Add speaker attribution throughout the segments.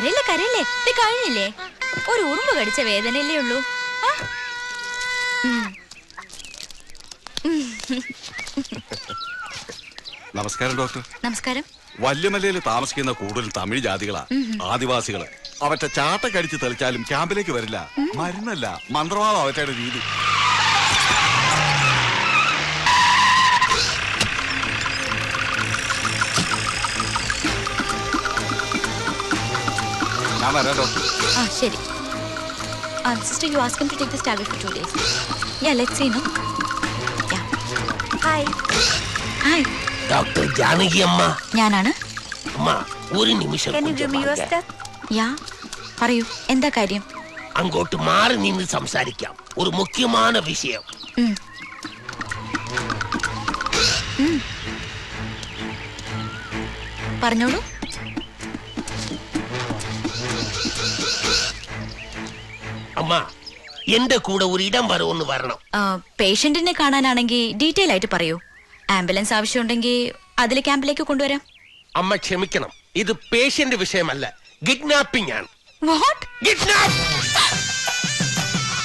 Speaker 1: കരയില്ലേ കരയില്ലേ, ഇത് കഴിഞ്ഞില്ലേ? ഒരു ഉറുമ്പ് കടിച്ച വേദനയല്ലേ ഉള്ളൂ.
Speaker 2: നമസ്കാരം ഡോക്ടർ.
Speaker 1: നമസ്കാരം.
Speaker 2: വല്യമലയിൽ താമസിക്കുന്ന കൂടുതൽ തമിഴ് ജാതികളാ, ആദിവാസികള്. അവറ്റ ചാട്ട കടിച്ച് തെളിച്ചാലും ക്യാമ്പിലേക്ക് വരില്ല. മരുന്നല്ല, മന്ത്രവാദം അവറ്റയുടെ രീതി. ഞാൻ വരാം ഡോക്ടർ.
Speaker 1: ശരി. Sister, you ask him to take this tablet for 2 days. Yeah, let's see, no? Yeah. Hi. Hi.
Speaker 3: Dr. Janaki amma.
Speaker 1: ഞാനാണ്.
Speaker 3: അമ്മ ഒരു നിമിഷം.
Speaker 1: Can you give me your step? Yeah. പറയൂ, എന്താ കാര്യം?
Speaker 3: അങ്ങോട്ട് മാറി നിന്ന് സംസാരിക്കാം. ഒരു മുഖ്യமான വിഷയം.
Speaker 1: പറഞ്ഞോളൂ.
Speaker 3: അമ്മ എന്റെ കൂടെ ഒരു ഇടം വരവൊന്ന് വരണം.
Speaker 1: പേഷ്യന്റിനെ കാണാനാണെങ്കിൽ ഡീറ്റെയിൽ ആയിട്ട് പറയൂ. ആംബുലൻസ് ആവശ്യമുണ്ടെങ്കിൽ അതിൽ ക്യാമ്പിലേക്ക് കൊണ്ടുവരാം.
Speaker 3: അമ്മ ക്ഷമിക്കണം, ഇത് പേഷ്യന്റ് വിഷയമല്ല, കിഡ്നാപ്പിംഗ് ആണ്.
Speaker 1: വാട്ട്?
Speaker 3: കിഡ്നാപ്പ്.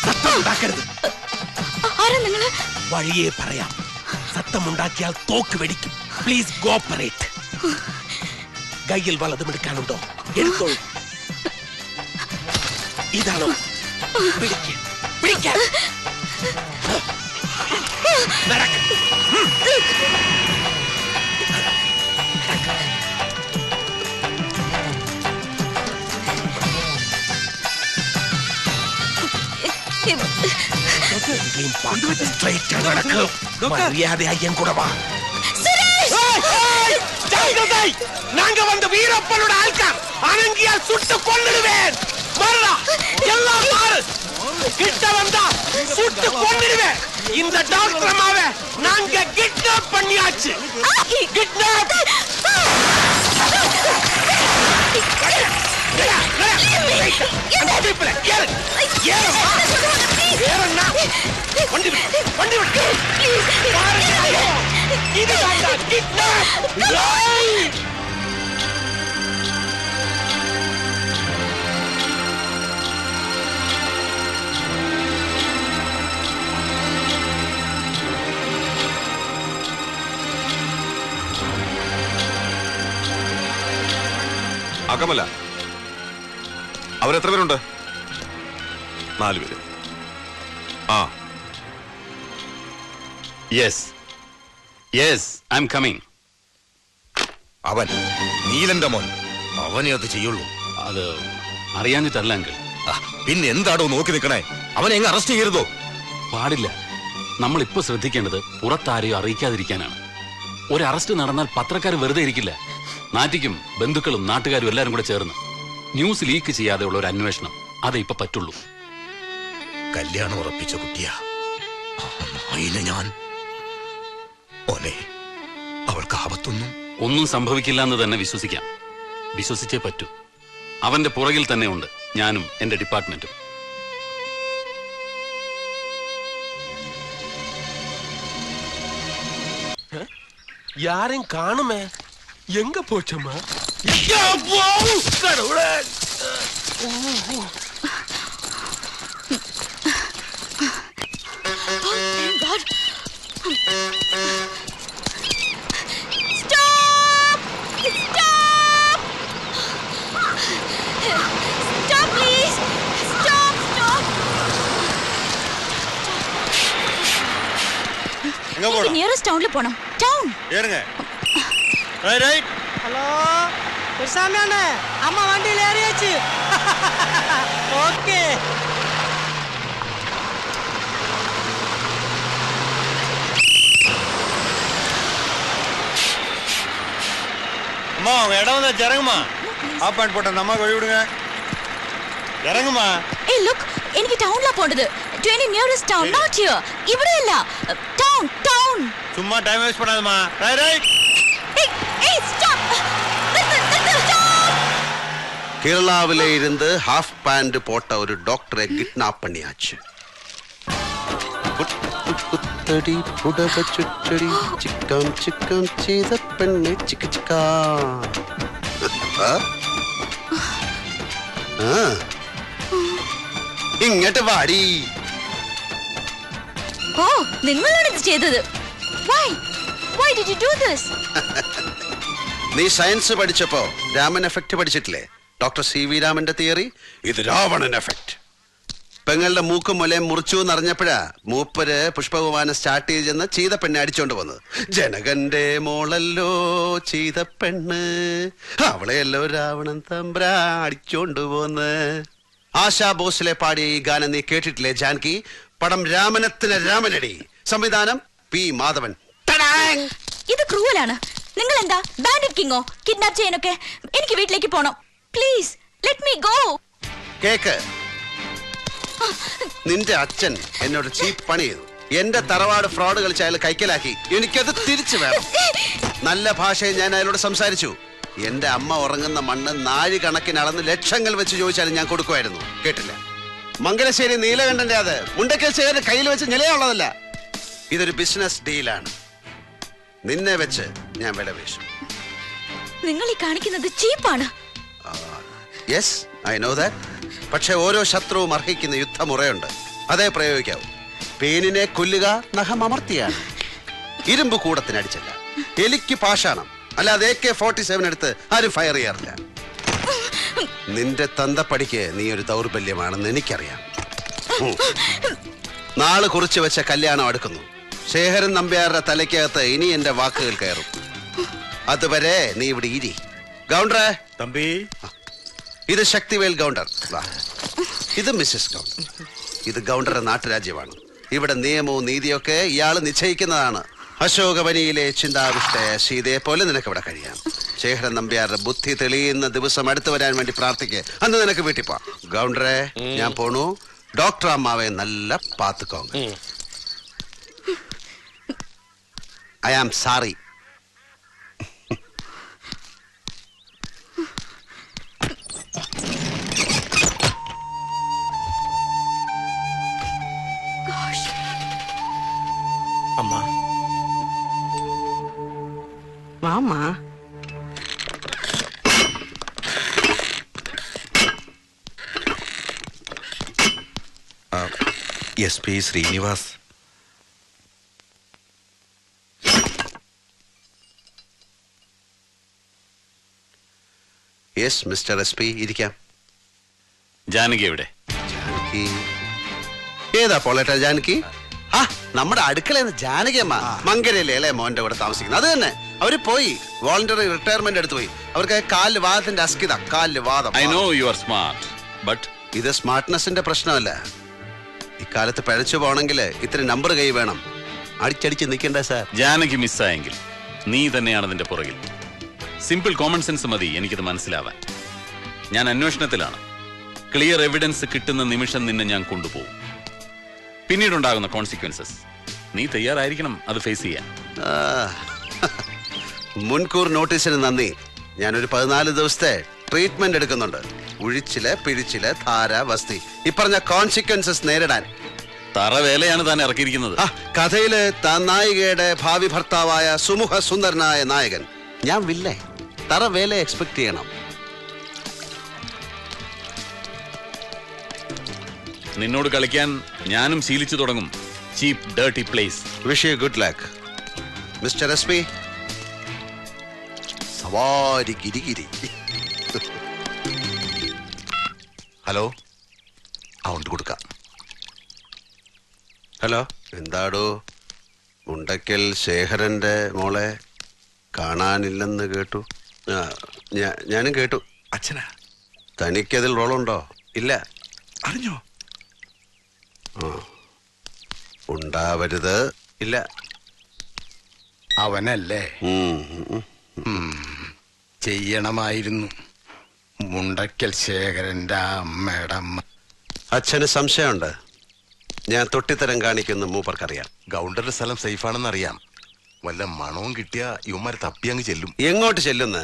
Speaker 3: സത്തമുണ്ടാക്കരുത്.
Speaker 1: ആരാ നിങ്ങള്?
Speaker 3: വഴിയേ പറയാം. സത്തമുണ്ടാക്കിയാൽ തോക്ക് വെടിക്കും. Please cooperate. കയ്യിൽ വലതും എടുക്കാനുണ്ടോ? എടുത്തോളൂ. ഇതാണോ? പിടിക്കാൻ. നടക്ക്. மரியாதையா கூட வா. நாங்க வந்து வீரப்பனோட ஆள்கார் அனங்கியால் சுட்டு கொன்னுடுவேன். மறடா எல்லாம் மாறு. கிட்ட வந்தா சுட்டு கொன்னுடுவேன். இந்த டாக்டர் அம்மாவை நாங்க கிட்னாப் பண்ணியாச்சு. கிட்னாப்.
Speaker 2: അകമല, അവരെത്ര പേരുണ്ട്? 4 പേര്.
Speaker 4: Yes yes, I am coming.
Speaker 2: അവൻ നീലന്റെ മോൻ, അവനെ അത് ചെയ്യുള്ളൂ.
Speaker 4: അത് അറിയാഞ്ഞിട്ടല്ല അങ്കിൾ.
Speaker 2: പിന്നെ എന്താടോ നോക്കി നിൽക്കണേ? അവനെ എങ്ങ് അറസ്റ്റ് ചെയ്യരുതോ?
Speaker 4: പാടില്ല. നമ്മളിപ്പോ ശ്രദ്ധിക്കേണ്ടത് പുറത്താരെയോ അറിയിക്കാതിരിക്കാനാണ്. ഒരു അറസ്റ്റ് നടന്നാൽ പത്രക്കാർ വെറുതെ ഇരിക്കില്ല. നാട്ടിക്കും ബന്ധുക്കളും നാട്ടുകാരും എല്ലാരും കൂടെ ചേർന്ന് ന്യൂസ് ലീക്ക് ചെയ്യാതെയുള്ള ഒരു അന്വേഷണം, അതേ ഇപ്പൊ പറ്റുള്ളൂ.
Speaker 2: കല്യാണം ഉറപ്പിച്ച കുട്ടിയാ ഞാൻ. ഓനെ അവൾക്ക് ഒന്നും
Speaker 4: സംഭവിക്കില്ല എന്ന് തന്നെ വിശ്വസിക്കാം. വിശ്വസിച്ചേ പറ്റൂ. അവന്റെ പുറകിൽ തന്നെ ഉണ്ട് ഞാനും എന്റെ ഡിപ്പാർട്ട്മെന്റും.
Speaker 3: யாரையும் காணுமே. எங்க போச்சம்மா?
Speaker 1: நியரஸ்ட் டவுன்ல போணும். டவுன்
Speaker 2: ஏறுங்க.
Speaker 5: ரைட். ஹலோ பெருசாமி அண்ணா, அம்மா வண்டியில் ஏறியாச்சு. ஓகே.
Speaker 6: அம்மா அவங்க இடம் வந்தா இறங்குமா. ஆப் பாயிண்ட் போட்ட நம்ம வழி விடுங்க. இறங்குமா.
Speaker 1: ஏய் லுக், എനിക്ക് ടൗണിലാ പോണ്ടത്. To any nearest town, not here. ഇവിടെയല്ല. Town town.
Speaker 6: சும்மா டைம் வேஸ்ட் பண்ணாதம்மா. ரைட்.
Speaker 1: ஏய் ஸ்டாப்.
Speaker 7: കേരളാവിലെ ഇരുന്ന് ഹാഫ് പാന്റ് പോട്ട ഒരു ഡോക്ടറെ കിഡ്നാപ്പ് പണിയാச்சு. കുത്തടി പുടവ ചുറ്റടി ചിക്കാം ചിക്കാം ചെയ്ത പെണ്ണെ ചിക്ക ചിക്കാ. ഇങ്ങോട്ട് വാടി.
Speaker 1: ഓ, നിങ്ങളാണ് ഇത് ചെയ്തത്. Why did you do this?
Speaker 7: നീ സയൻസ് പഠിച്ചപ്പോ രാമൻ എഫക്ട് പഠിച്ചിട്ടില്ലേ? ഡോക്ടർ CV രാമന്റെ തിയറി. ഇത് രാവണൻ എഫക്ട്. പെങ്ങളുടെ മൂക്കും മുലയും മുറിച്ചു എന്നറിഞ്ഞപ്പോഴാ മൂപ്പര് പുഷ്പകുമാരനെ സ്റ്റാർട്ട് ചെയ്തെന്ന് ചീതപ്പെണ്ണെ അടിച്ചോണ്ട് വന്നത്. ജനകന്റെ മോളല്ലോ ചീതപ്പെണ്ണ്, അവളെയല്ലോ രാവണൻ തമ്പ്രാ അടിച്ചോണ്ട് പോന്ന്. ആശാ ഭോസ്ലെ പാടിയ ഈ ഗാനം നീ കേട്ടിട്ടില്ലേ ജാൻകി? പടം രാമനത്തിന് രാമനടി, സംവിധാനം P. മാധവൻ.
Speaker 1: ഇത് ക്രൂവലാണ്. നിങ്ങൾ എന്താ ബാൻഡിറ്റ് കിങ്ങോ? കിഡ്നാപ്പ് ചെയ്യാനൊക്കെ? എനിക്ക് വീട്ടിലേക്ക് പോണം. Please let me go.
Speaker 7: Cake, നിന്റെ അച്ഛൻ എന്നോട് ചീപ്പ് പണി ചെയ്തു. എന്റെ തറവാട് ഫ്രോഡ് കളിച്ച് അയാൾ കൈക്കലാക്കി. എനിക്കത് തിരിച്ചു വേണം. നല്ല ഭാഷയിൽ ഞാൻ അയാളോട് സംസാരിച്ചു. എന്റെ അമ്മ ഉറങ്ങുന്ന മണ്ണ് നാഴി കണക്കിന് അളന്ന് ലക്ഷങ്ങൾ വെച്ച് ചോദിച്ചാലും ഞാൻ കൊടുക്കുമായിരുന്നു. കേട്ടില്ല. മംഗലശ്ശേരി നീലകണ്ഠന്റെ അത് മുണ്ടക്കൽ ചേർന്ന് കയ്യിൽ വെച്ച് നിലയുള്ളതല്ല. ഇതൊരു ബിസിനസ് ഡീലാണ്. നിന്നെ വെച്ച് ഞാൻ വില വീശും.
Speaker 1: നിങ്ങൾ ഈ കാണിക്കുന്നത് ചീപ്പാണ്.
Speaker 7: Yes, I know that. പക്ഷെ ഓരോ ശത്രുവും അർഹിക്കുന്ന യുദ്ധമുറയുണ്ട്. അതേ പ്രയോഗിക്കാവൂ. പേനിനെ കൊല്ലുക നഖം അമർത്തിയാണ്. ഇരുമ്പ് കൂടത്തിനടിച്ചല്ല. എലിക്ക് പാഷാണം. അല്ലാതെ AK-47 എടുത്ത് ആരും ഫയർ ചെയ്യാറില്ല. നിന്റെ തന്തപ്പടിക്ക് നീ ഒരു ദൗർബല്യമാണെന്ന് എനിക്കറിയാം. നാള് കുറിച്ച് വെച്ച കല്യാണം അടുക്കുന്നു. ശേഖരൻ നമ്പ്യാരുടെ തലയ്ക്കകത്ത് ഇനി എന്റെ വാക്കുകൾ കയറും. അതുവരെ നീ ഇവിടെ ഇരി. ഗൗണ്ടറെ
Speaker 6: തമ്പി,
Speaker 7: ഇത് ശക്തിവേൽ ഗൗണ്ടർ. ഇത് മിസ്സസ് ഗൗണ്ടർ. ഇത് ഗൗണ്ടറുടെ നാട്ടുരാജ്യമാണ്. ഇവിടെ നിയമവും നീതിയൊക്കെ ഇയാൾ നിശ്ചയിക്കുന്നതാണ്. അശോകവനിയിലെ ചിന്താവിഷ്ടയ സീതയെ പോലെ നിനക്ക് ഇവിടെ കഴിയാം. ശേഖരൻ നമ്പ്യാരുടെ ബുദ്ധി തെളിയുന്ന ദിവസം അടുത്ത് വരാൻ വേണ്ടി പ്രാർത്ഥിക്ക്. അന്ന് നിനക്ക് വീട്ടിൽ പോവാം. ഗൗണ്ടറെ, ഞാൻ പോണു. ഡോക്ടർ അമ്മാവെ നല്ല പാത്തുക്കോങ്ക. I am sorry.
Speaker 3: അമ്മ,
Speaker 5: വാമാ.
Speaker 6: SP Srinivas.
Speaker 7: Yes mister SP, ഇരിക്കാം.
Speaker 4: ജാനകി എവിടെ?
Speaker 7: ജാനകി ഏതാ പോളേട്ടാ? ജാനകി നമ്മുടെ അടുക്കളയെന്ന് ജാനകി അമ്മ മങ്കരയിലെ അല്ലേ മോന്റെ കൂടെ താമസിക്കുന്നത്. അത് തന്നെ. അവര് പോയി വോളണ്ടറി റിട്ടയർമെന്റ് എടുത്തു പോയി. അവർക്ക് കാലിൽ വാദത്തിന്റെ അസ്കിത, കാലിൽ വാദം.
Speaker 4: I know you are smart, but
Speaker 7: ഇത് സ്മാർട്ട്നെസിന്റെ പ്രശ്നമല്ല. ഇക്കാലത്ത് പഴച്ചു പോണെങ്കിൽ ഇത്തിരി നമ്പർ കൈ വേണം. അടിച്ചടിച്ച് നിൽക്കണ്ട സാർ.
Speaker 4: ജാനകി മിസ്സായെങ്കിൽ നീ തന്നെയാണ് അതിന്റെ പുറകിൽ. സിമ്പിൾ കോമൺ സെൻസ് മതി എനിക്കിത് മനസ്സിലാവാൻ. ഞാൻ അന്വേഷണത്തിലാണ്. ക്ലിയർ എവിഡൻസ് കിട്ടുന്ന നിമിഷം നിന്നെ ഞാൻ കൊണ്ടുപോകും. പിന്നീടുണ്ടാകുന്ന കോൺസിക്വൻസസ് നീ തയ്യാറായിരിക്കണം അത് ഫേസ് ചെയ്യാൻ.
Speaker 7: മുൻകൂർ നോട്ടീസിന് നന്ദി. ഞാനൊരു 14 ദിവസത്തെ ട്രീറ്റ്മെന്റ് എടുക്കുന്നുണ്ട്. ഉഴിച്ചില്, പിഴിച്ചില്, ധാര, വസ്തി, ഇപ്പറഞ്ഞ കോൺസിക്വൻസസ് നേരിടാൻ.
Speaker 4: തറവേലയാണ് താൻ ഇറക്കിയിരിക്കുന്നത്.
Speaker 7: കഥയില് താൻ നായികയുടെ ഭാവി ഭർത്താവായ സുമുഖ സുന്ദരനായ നായകൻ. ഞാൻ വില്ലേ. തറവേല എക്സ്പെക്ട് ചെയ്യണം.
Speaker 4: നിന്നോട് കളിക്കാൻ ഞാനും ശീലിച്ചു തുടങ്ങും. Cheap dirty plays.
Speaker 7: Wish you good luck mister SP. സവാരി ഗിരിഗിരി.
Speaker 6: ഹലോ, അൗണ്ട് കൊടുക്കാം.
Speaker 7: ഹലോ, എന്താടോ? മുണ്ടക്കൽ ശേഖരന്റെ മോളെ കാണാനില്ലെന്ന് കേട്ടു. ഞാനും കേട്ടു.
Speaker 6: അച്ഛനാ?
Speaker 7: തനിക്കതിൽ റോളുണ്ടോ? ഇല്ല.
Speaker 6: അറിഞ്ഞോ?
Speaker 7: ഉണ്ടാവരുത്. ഇല്ല.
Speaker 3: അവനല്ലേ? ചെയ്യണമായിരുന്നു. മുണ്ടക്കൽ ശേഖരന്റെ അമ്മയുടെ അമ്മ.
Speaker 7: അച്ഛന് സംശയമുണ്ട്. ഞാൻ തൊട്ടിത്തരം കാണിക്കുന്ന മൂപ്പർക്കറിയാം.
Speaker 6: ഗൗണ്ടറുടെ സ്ഥലം സേഫാണെന്ന് അറിയാം. വല്ല മണവും കിട്ടിയ ഇവന്മാര് തപ്പി അങ്ങ് ചെല്ലും.
Speaker 7: എങ്ങോട്ട് ചെല്ലുന്ന്?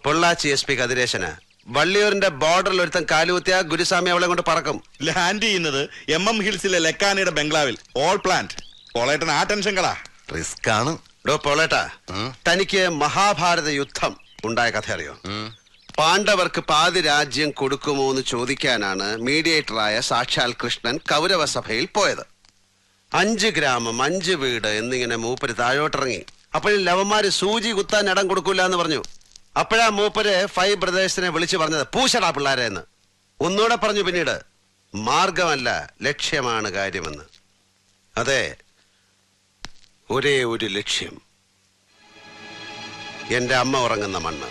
Speaker 7: പൊള്ളാച്ചി SP കതിരേശന്. വള്ളിയൂരിന്റെ ബോർഡറിൽ ഒരുത്തൻ കാലുകുത്തിയ ഗുരുസ്വാമി അവളെ കൊണ്ട് പറക്കും.
Speaker 8: ലാൻഡ് ചെയ്യുന്നത് MM ഹിൽസിലെ ലക്കാനിയുടെ ബംഗ്ലാവിൽ. All plant. പോളേട്ടൻ ആ ടെൻഷൻ കളാ.
Speaker 6: റിസ്ക് ആണ്.
Speaker 7: പോളേട്ടാ, തനിക്ക് മഹാഭാരത യുദ്ധം ഉണ്ടായ കഥ അറിയോ? പാണ്ഡവർക്ക് പാതി രാജ്യം കൊടുക്കുമോ എന്ന് ചോദിക്കാനാണ് മീഡിയേറ്ററായ സാക്ഷാൽ കൃഷ്ണൻ കൗരവസഭയിൽ പോയത്. 5 ഗ്രാമം 5 വീട് എന്നിങ്ങനെ മൂപ്പര് താഴോട്ടിറങ്ങി. അപ്പോഴും ലവന്മാര് സൂചി കുത്താൻ ഇടം കൊടുക്കൂല എന്ന് പറഞ്ഞു. അപ്പോഴാ മൂപ്പര് 5 ബ്രദേഴ്സിനെ വിളിച്ചു പറഞ്ഞത് പൂശടാ പിള്ളാരെ എന്ന്. ഒന്നുകൂടെ പറഞ്ഞു പിന്നീട്, മാർഗമല്ല ലക്ഷ്യമാണ് കാര്യമെന്ന്. അതെ, ഒരേ ഒരു ലക്ഷ്യം, എന്റെ അമ്മ ഉറങ്ങുന്ന മണ്ണ്.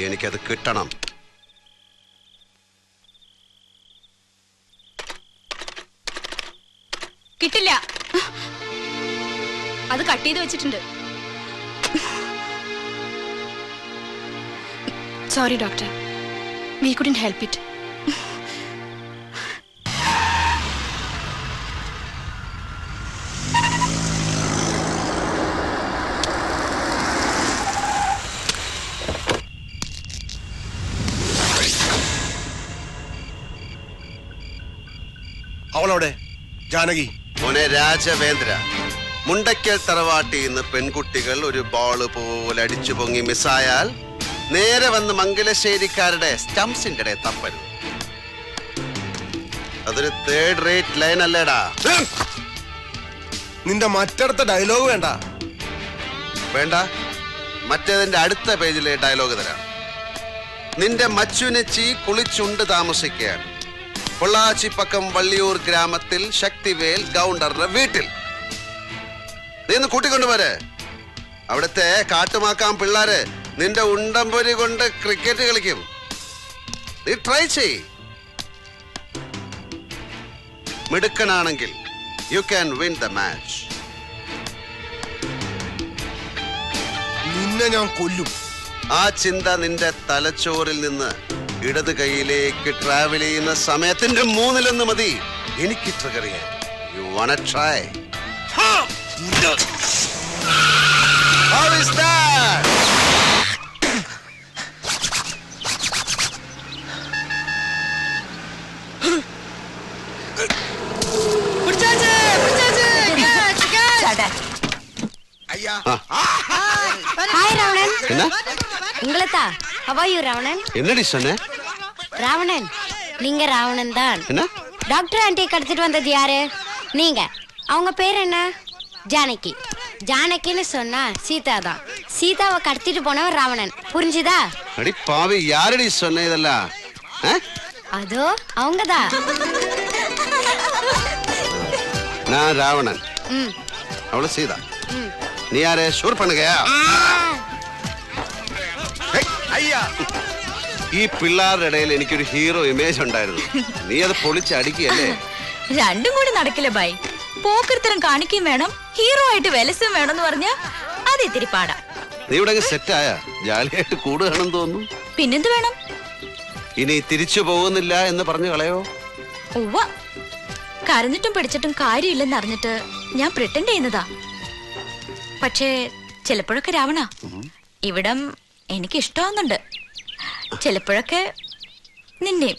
Speaker 7: എനിക്കത് കിട്ടണം.
Speaker 1: കിട്ടില്ല, അത് കട്ട് ചെയ്ത് വെച്ചിട്ടുണ്ട്. Sorry doctor, we couldn't help it.
Speaker 3: അവളോടെ ജാനകി
Speaker 7: മോനെ രാജവേന്ദ്ര, മുണ്ടയ്ക്കൽ തറവാട്ടിൽ നിന്ന് പെൺകുട്ടികൾ ഒരു ബോള് പോലെ അടിച്ചു പൊങ്ങി മിസ്സായാൽ നേരെ വന്ന് മംഗലശ്ശേരിക്കാരുടെ സ്റ്റംസിന്റെ ഇടയിൽ തപ്പരുത്. അതൊരു 3rd rate ലൈൻ അല്ലേടാ.
Speaker 3: നിന്റെ മറ്റടുത്ത ഡയലോഗ് വേണ്ട.
Speaker 7: വേണ്ട, മറ്റേതിന്റെ അടുത്ത പേജിലെ ഡയലോഗ് തരാം. നിന്റെ മച്ചുനച്ചി കുളിച്ചുണ്ട് താമസിക്കുകയാണ് പൊള്ളാച്ചിപ്പക്കം വള്ളിയൂർ ഗ്രാമത്തിൽ ശക്തിവേൽ ഗൗണ്ടറുടെ വീട്ടിൽ. നീ ഒന്ന് കൂട്ടിക്കൊണ്ടുപോരെ. അവിടുത്തെ കാട്ടുമാക്കാൻ പിള്ളാര് നിന്റെ ഉണ്ടംപൊരി കൊണ്ട് ക്രിക്കറ്റ് കളിക്കും. നീ ട്രൈ ചെയ്. മിടുക്കനാണെങ്കിൽ you can win the match.
Speaker 3: നിന്നെ ഞാൻ കൊല്ലും.
Speaker 7: ആ ചിന്ത നിന്റെ തലച്ചോറിൽ നിന്ന് ഇടത് കൈയിലേക്ക് ട്രാവൽ ചെയ്യുന്ന സമയത്തിന്റെ 3/1 മതി എനിക്ക് ട്രിഗർ ചെയ്യാൻ. You wanna try? How is that?
Speaker 9: Hi Ravanan.
Speaker 7: என்ன
Speaker 9: உங்களதா? How are you Ravanan?
Speaker 7: என்னடி சொன்ன?
Speaker 9: ராவணன், நீங்க ராவணன் தான்.
Speaker 7: என்ன?
Speaker 9: டாக்டர் ஆண்டி கடத்திட்டு வந்தது யாரு? நீங்க. அவங்க பேர் என்ன? ஜானகி. ஜானகின்னு சொன்னா சீதா தான். சீதாவை கடத்திட்டு போனவன் ராவணன். புரிஞ்சுதா?
Speaker 7: அடி பாவி, யாரடி சொன்ன இதெல்லாம்?
Speaker 9: அதோ அவங்கதான்.
Speaker 7: நான் ராவணன், அவளு சீதா. നീ ആരെ ഷൂർ പണുകയാ? ഈ പിള്ളേരുടെ ഇടയിൽ എനിക്കൊരു ഹീറോ ഇമേജ് ഉണ്ടായിരുന്നു. നീ അത് പൊളിച്ചടിക്കുകയല്ലേ?
Speaker 1: രണ്ടും കൂടി നടക്കില്ല ബൈ. പോക്കർത്തരം കാണിക്കുകയും വേണം, ഹീറോ ആയിട്ട് വെലസും വേണമെന്ന് പറഞ്ഞ അത് ഇത്തിരി പാടാ.
Speaker 7: നീ ഇവിടെ സെറ്റായ ജാലിയായിട്ട് കൂടുകയാണെന്ന് തോന്നുന്നു.
Speaker 1: പിന്നെന്ത് വേണം?
Speaker 7: ഇനി തിരിച്ചു പോകുന്നില്ല എന്ന് പറഞ്ഞു കളയോ?
Speaker 1: ഉവ്വ, കരഞ്ഞിട്ടും പിടിച്ചിട്ടും കാര്യമില്ലെന്ന് അറിഞ്ഞിട്ട് ഞാൻ പ്രിട്ടൻഡ് ചെയ്യുന്നതാ. പക്ഷേ ചിലപ്പോഴൊക്കെ രാവണ, ഇവിടം എനിക്ക് ഇഷ്ടമാവുന്നുണ്ട്. ചിലപ്പോഴൊക്കെ നിന്നെയും.